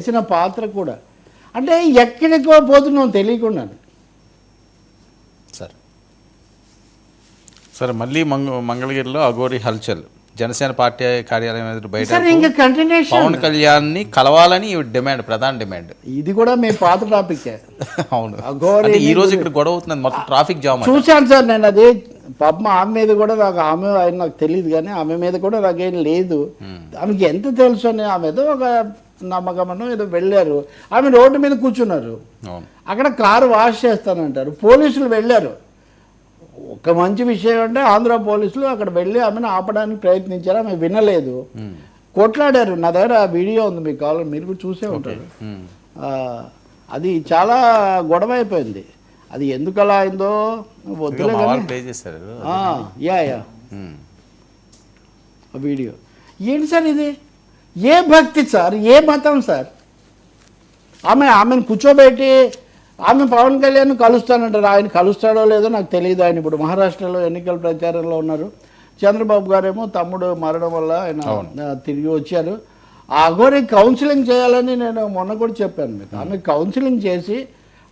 చేసిన పాత్ర కూడా అంటే ఎక్కడికో పోతున్నాం తెలియకుండాను. సరే మళ్ళీ మంగళగిరిలో అఘోరి హల్చల్ జనసేన పార్టీ కార్యాలయం ఎదురు బయట పవన్ కళ్యాణ్ ని కలవాలని డిమాండ్, ప్రధాన డిమాండ్. ఇది కూడా మేము పాత టాపిక్. అవును, ఈ రోజు ఇక్కడ గొడవ అవుతుంది, మొత్తం ట్రాఫిక్ జామ్. చూశాను సార్ నేను అది. పాపం ఆమె మీద కూడా నాకు తెలియదు కానీ ఆమె మీద కూడా నాకేం లేదు. ఆమెకి ఎంత తెలుసు అని ఆమె ఏదో ఒక నమ్మకమనో ఏదో వెళ్ళారు. ఆమె రోడ్డు మీద కూర్చున్నారు, అక్కడ కారు వాష్ చేస్తానంటారు. పోలీసులు వెళ్ళారు. ఒక మంచి విషయం అంటే ఆంధ్ర పోలీసులు అక్కడ వెళ్ళి ఆమెను ఆపడానికి ప్రయత్నించారు. ఆమె వినలేదు, కొట్లాడారు. నా దగ్గర ఆ వీడియో ఉంది, మీకు కావాలి, మీరు కూడా చూసే ఉంటారు. అది చాలా గొడవ అయిపోయింది. అది ఎందుకు అలా అయిందో వద్దులే యా వీడియో. ఏంటి సార్ ఇది? ఏ భక్తి సార్, ఏ మతం సార్? ఆమెను కూర్చోబెట్టి ఆమె పవన్ కళ్యాణ్ కలుస్తానంటారు. ఆయన కలుస్తాడో లేదో నాకు తెలియదు. ఆయన ఇప్పుడు మహారాష్ట్రలో ఎన్నికల ప్రచారంలో ఉన్నారు. చంద్రబాబు గారేమో తమ్ముడు మరణం వల్ల ఆయన తిరిగి వచ్చారు. ఆ అఘోరి కౌన్సిలింగ్ చేయాలని నేను మొన్న కూడా చెప్పాను మీకు. ఆమె కౌన్సిలింగ్ చేసి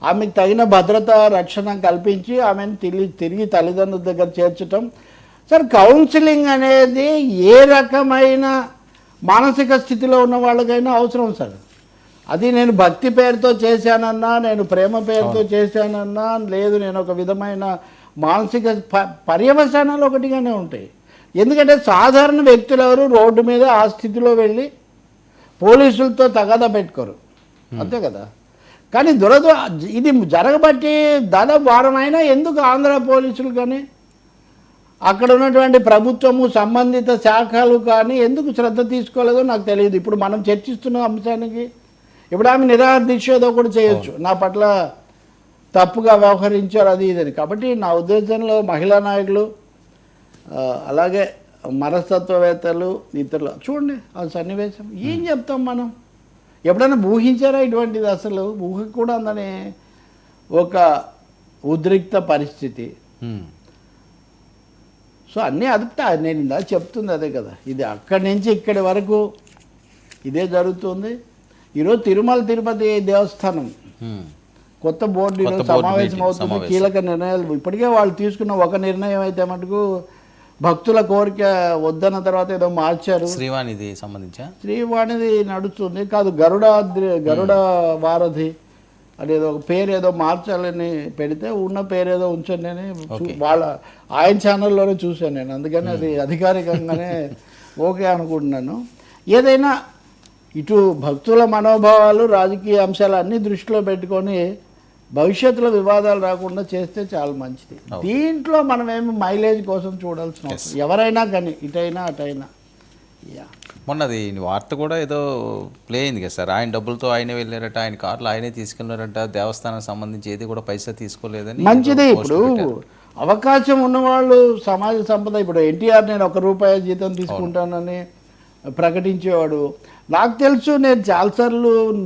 ఆమెకు తగిన భద్రత రక్షణ కల్పించి ఆమెను తిరిగి తల్లిదండ్రుల దగ్గర చేర్చటం. సార్ కౌన్సిలింగ్ అనేది ఏ రకమైన మానసిక స్థితిలో ఉన్న వాళ్ళకైనా అవసరం సార్. అది నేను భక్తి పేరుతో చేశానన్నా, నేను ప్రేమ పేరుతో చేశానన్నా, లేదు నేను ఒక విధమైన మానసిక పర్యవసానాలు ఒకటిగానే ఉంటాయి. ఎందుకంటే సాధారణ వ్యక్తులు ఎవరు రోడ్డు మీద ఆ స్థితిలో వెళ్ళి పోలీసులతో తగాదా పెట్టుకోరు, అంతే కదా. కానీ ఇది జరగబట్టి దాదాపు వారమైనా ఎందుకు ఆంధ్ర పోలీసులు కానీ అక్కడ ఉన్నటువంటి ప్రభుత్వము సంబంధిత శాఖలు కానీ ఎందుకు శ్రద్ధ తీసుకోలేదో నాకు తెలియదు. ఇప్పుడు మనం చర్చిస్తున్న అంశానికి ఇప్పుడు ఆమె నిరాహార దీక్ష ఏదో కూడా చేయొచ్చు, నా పట్ల తప్పుగా వ్యవహరించారు అది ఇదని. కాబట్టి నా ఉద్దేశంలో మహిళా నాయకులు అలాగే మనస్తత్వవేత్తలు ఇతరులు చూడండి ఆ సన్నివేశం. ఏం చెప్తాం మనం? ఎప్పుడైనా ఊహించారా ఇటువంటిది? అసలు ఊహ కూడా అందని ఒక ఉద్రిక్త పరిస్థితి. సో అన్నీ అదుపుతా. నేను ఇందా చెప్తుంది అదే కదా, ఇది అక్కడి నుంచి ఇక్కడి వరకు ఇదే జరుగుతుంది. ఈరోజు తిరుమల తిరుపతి దేవస్థానం కొత్త బోర్డు ఈరోజు సమావేశం అవుతుంది. కీలక నిర్ణయాలు ఇప్పటికే వాళ్ళు తీసుకున్న ఒక నిర్ణయం అయితే మటుకు భక్తుల కోరిక వద్దన్న తర్వాత ఏదో మార్చారు. శ్రీవాణిది నడుస్తుంది కాదు, గరుడ వారధి అనేది ఒక పేరు ఏదో మార్చాలని పెడితే ఉన్న పేరు ఏదో ఉంచండి అని ఆయన ఛానల్లోనే చూశాను నేను. అందుకని అది అధికారికంగానే ఓకే అనుకుంటున్నాను. ఏదైనా ఇటు భక్తుల మనోభావాలు రాజకీయ అంశాలు అన్నీ దృష్టిలో పెట్టుకొని భవిష్యత్తులో వివాదాలు రాకుండా చేస్తే చాలా మంచిది. దీంట్లో మనమేమి మైలేజ్ కోసం చూడాల్సిన అవసరం ఎవరైనా కానీ ఇటైనా అటైనా. మొన్నది వార్త కూడా ఏదో ప్లే అయింది కదా సార్, ఆయన డబ్బులతో ఆయనే వెళ్ళారట, ఆయన కార్లు ఆయనే తీసుకెళ్ళారట, దేవస్థానానికి సంబంధించి ఏది కూడా పైసా తీసుకోలేదని. మంచిదే. ఇప్పుడు అవకాశం ఉన్నవాళ్ళు సమాజ సంపద. ఇప్పుడు ఎన్టీఆర్ నేను ₹1 జీతం తీసుకుంటానని ప్రకటించేవాడు. నాకు తెలుసు, నేను చాలాసార్లు